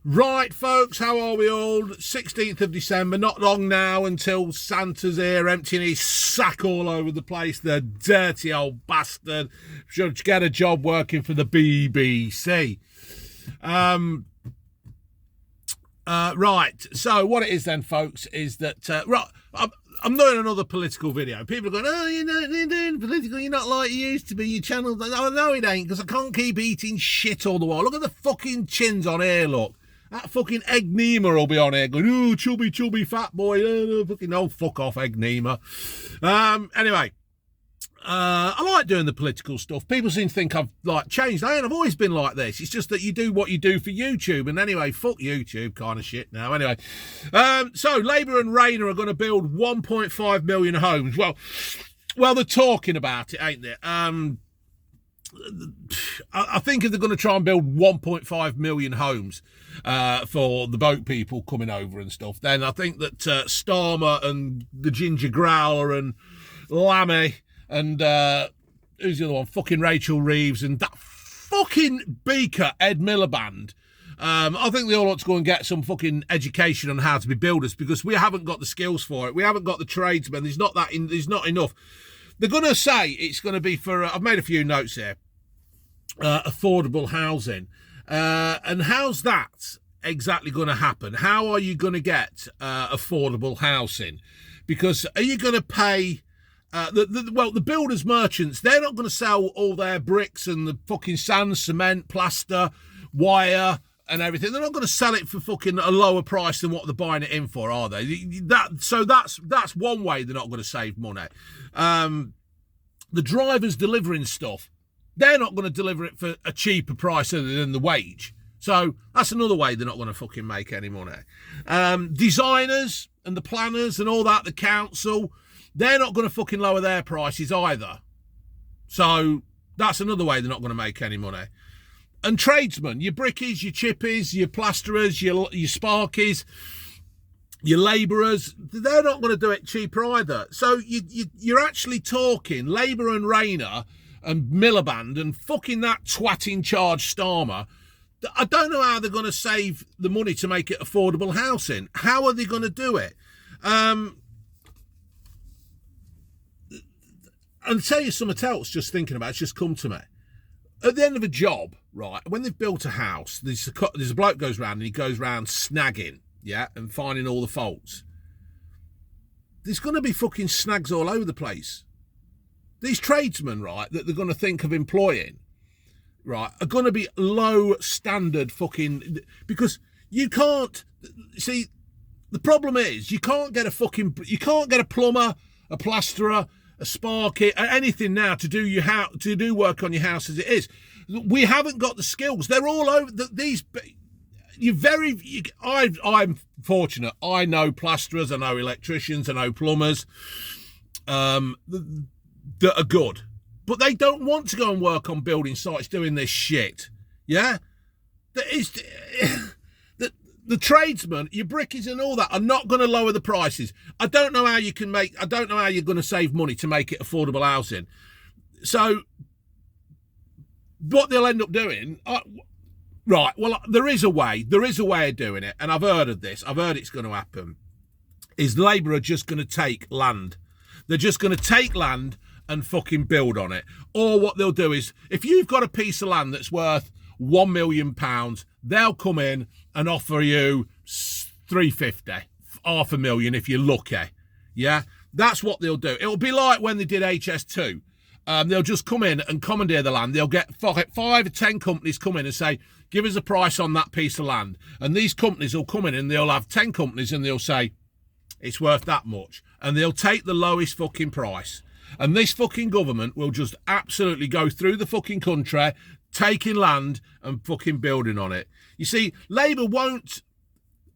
Right, folks, how are we all? 16th of December, not long now until Santa's here, emptying his sack all over the place. The dirty old bastard should get a job working for the BBC. Right, so what it is then, folks, is that, I'm doing another political video. People are going, oh, you're doing political, you're not like you used to be, your channel. No, it ain't, because I can't keep eating shit all the while. Look at the fucking chins on here, look. That fucking Egg Nema will be on here going, oh, chubby, fat boy. Fuck off, Egg Nema. Anyway, I like doing the political stuff. People seem to think I've changed. I've always been like this. It's just that you do what you do for YouTube. And anyway, fuck YouTube kind of shit now. Anyway, so Labour and Rayner are going to build 1.5 million homes. Well, they're talking about it, ain't they? I think if they're going to try and build 1.5 million homes for the boat people coming over and stuff, then I think that Starmer and the Ginger Growler and Lammy and who's the other one? Fucking Rachel Reeves and that fucking beaker Ed Miliband. I think they all ought to go and get some fucking education on how to be builders, because we haven't got the skills for it. We haven't got the tradesmen. There's not enough. They're going to say it's going to be for, I've made a few notes here, affordable housing. And how's that exactly going to happen? How are you going to get affordable housing? Because are you going to pay, the builders merchants, they're not going to sell all their bricks and the fucking sand, cement, plaster, wire and everything. They're not going to sell it for fucking a lower price than what they're buying it in for, are they? So that's one way they're not going to save money. The drivers delivering stuff, they're not going to deliver it for a cheaper price other than the wage. So that's another way they're not going to fucking make any money. Designers and the planners and all that, the council, they're not going to fucking lower their prices either. So that's another way they're not going to make any money. And tradesmen, your brickies, your chippies, your plasterers, your sparkies, your labourers, they're not going to do it cheaper either. So you're actually talking Labour and Rayner and Miliband and fucking that twat in charge Starmer. I don't know how they're going to save the money to make it affordable housing. How are they going to do it? And tell you something else, just thinking about it's just come to me. At the end of a job, right, when they've built a house, there's a bloke goes round and he goes round snagging, yeah, and finding all the faults. There's going to be fucking snags all over the place. These tradesmen, right, that they're going to think of employing, right, are going to be low standard fucking, because you can't, see, the problem is you can't get a plumber, a plasterer, a sparky, anything now to do work on your house as it is. We haven't got the skills. They're all over I'm fortunate. I know plasterers, I know electricians, I know plumbers that are good, but they don't want to go and work on building sites doing this shit. Yeah, the tradesmen, your brickies and all that are not going to lower the prices. I don't know how you're going to save money to make it affordable housing. So what they'll end up doing, right, well, there is a way of doing it, and I've heard of this. I've heard it's going to happen, is Labour are just going to take land. They're just going to take land and fucking build on it. Or what they'll do is, if you've got a piece of land that's worth £1 million, they'll come in and offer you 350, $500,000 if you're lucky. Yeah, that's what they'll do. It'll be like when they did HS2. They'll just come in and commandeer the land. They'll get 5 or 10 companies come in and say, give us a price on that piece of land. And these companies will come in and they'll have 10 companies and they'll say, it's worth that much. And they'll take the lowest fucking price. And this fucking government will just absolutely go through the fucking country, taking land and fucking building on it. You see, Labour won't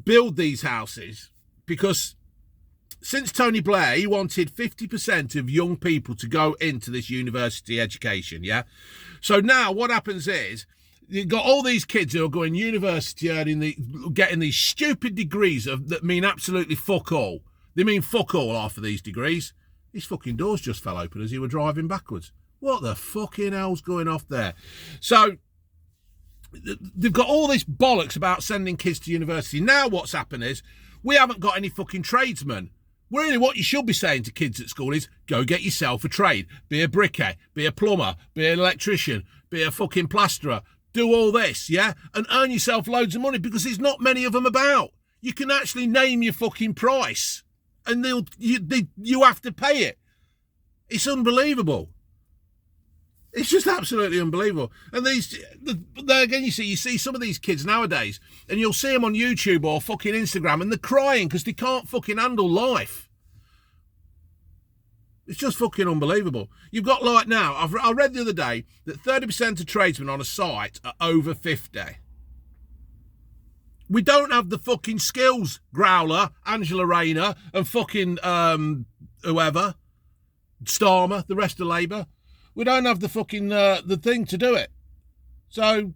build these houses because since Tony Blair, he wanted 50% of young people to go into this university education, yeah? So now what happens is, you've got all these kids who are going university and getting these stupid degrees that mean absolutely fuck all. They mean fuck all, half of these degrees. His fucking doors just fell open as he were driving backwards. What the fucking hell's going off there? So they've got all this bollocks about sending kids to university. Now what's happened is we haven't got any fucking tradesmen. Really, what you should be saying to kids at school is go get yourself a trade. Be a brickie, be a plumber, be an electrician, be a fucking plasterer. Do all this, yeah? And earn yourself loads of money, because there's not many of them about. You can actually name your fucking price and you have to pay it. It's unbelievable. It's just absolutely unbelievable. And again, you see some of these kids nowadays, and you'll see them on YouTube or fucking Instagram, and they're crying because they can't fucking handle life. It's just fucking unbelievable. You've got, like, now, I read the other day that 30% of tradesmen on a site are over 50. We don't have the fucking skills, Growler, Angela Rayner, and fucking whoever, Starmer, the rest of Labour. We don't have the fucking the thing to do it. So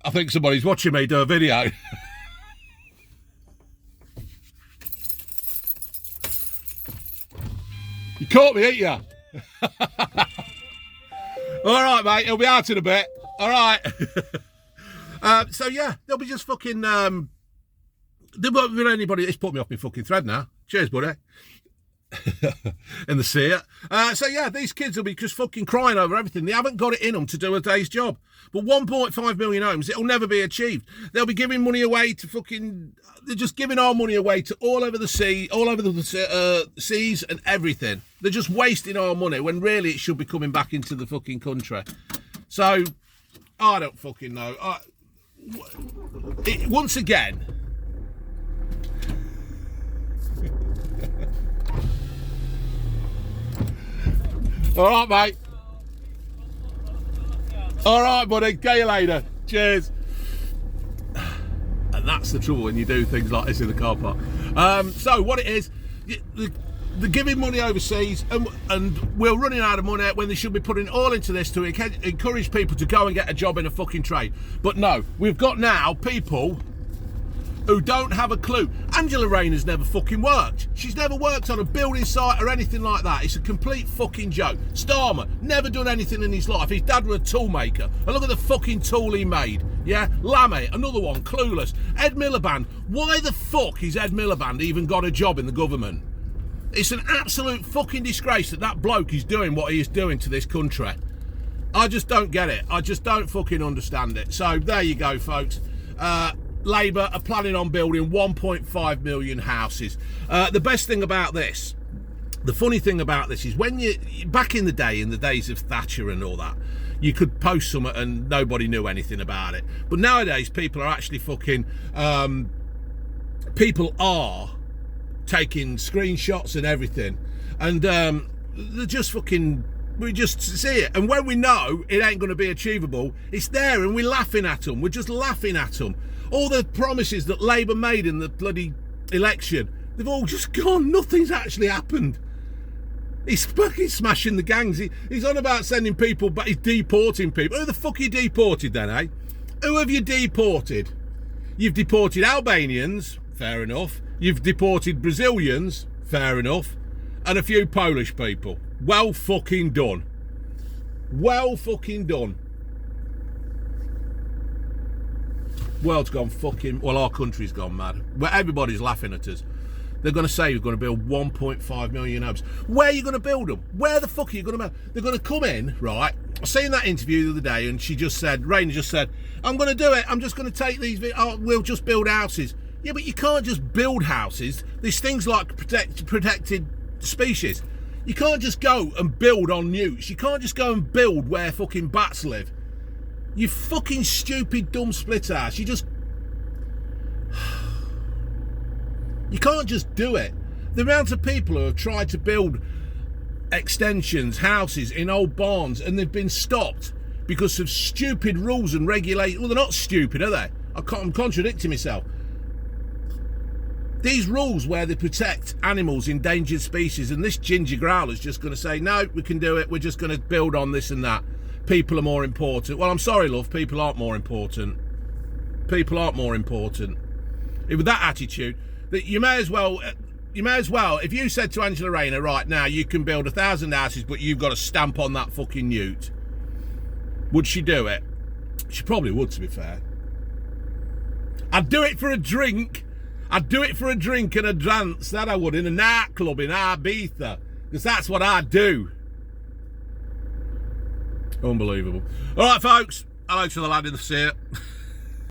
I think somebody's watching me do a video. You caught me, ain't you? All right, mate. He'll be out in a bit. All right. So yeah, they'll be just fucking. There won't be anybody. It's put me off my fucking thread now. Cheers, buddy. In the sea. So yeah, these kids will be just fucking crying over everything. They haven't got it in them to do a day's job. But 1.5 million homes, it'll never be achieved. They'll be giving money away to fucking. They're just giving our money away to all over the sea, all over the seas and everything. They're just wasting our money when really it should be coming back into the fucking country. So I don't fucking know. Once again. All right, mate. All right, buddy. Get you later. Cheers. And that's the trouble when you do things like this in the car park. So what it is, they're giving money overseas, and we're running out of money when they should be putting it all into this to encourage people to go and get a job in a fucking trade. But no, we've got now people who don't have a clue. Angela Rayner's never fucking worked. She's never worked on a building site or anything like that. It's a complete fucking joke. Starmer, never done anything in his life. His dad was a tool maker. And look at the fucking tool he made. Yeah? Lammy, another one, clueless. Ed Miliband, why the fuck is Ed Miliband even got a job in the government? It's an absolute fucking disgrace that bloke is doing what he is doing to this country. I just don't get it. I just don't fucking understand it. So there you go, folks. Labour are planning on building 1.5 million houses. The best thing about this, the funny thing about this is when back in the day, in the days of Thatcher and all that, you could post something and nobody knew anything about it. But nowadays, people are actually fucking, people are taking screenshots and everything. And they're just fucking, we just see it. And when we know it ain't going to be achievable, it's there and we're laughing at them. We're just laughing at them. All the promises that Labour made in the bloody election, they've all just gone. Nothing's actually happened. He's fucking smashing the gangs. He's on about sending people, but he's deporting people. Who the fuck are you deported then, eh? Who have you deported? You've deported Albanians, fair enough. You've deported Brazilians, fair enough. And a few Polish people. Well fucking done. Well fucking done. World's gone fucking, well, our country's gone mad. Well, everybody's laughing at us. They're going to say you're going to build 1.5 million homes. Where are you going to build them? Where the fuck are you going to build? They're going to come in, right? I seen that interview the other day, and she just said, Rayner just said, I'm going to do it. I'm just going to take these, we'll just build houses. Yeah, but you can't just build houses. There's things like protected species. You can't just go and build on newts. You can't just go and build where fucking bats live. You fucking stupid, dumb split ass. You can't just do it. The amount of people who have tried to build extensions, houses in old barns, and they've been stopped because of stupid rules and regulations. Well, they're not stupid, are they? I'm contradicting myself. These rules where they protect animals, endangered species, and this ginger growler's just going to say, no, we can do it. We're just going to build on this and that. People are more important. Well, I'm sorry, love. People aren't more important. People aren't more important. With that attitude, that you may as well, if you said to Angela Rayner, right now, you can build 1,000 houses, but you've got to stamp on that fucking newt. Would she do it? She probably would, to be fair. I'd do it for a drink. I'd do it for a drink and a dance, that I would, in a nightclub in Ibiza. Because that's what I do. Unbelievable. All right, folks. Hello to the lad in the seat.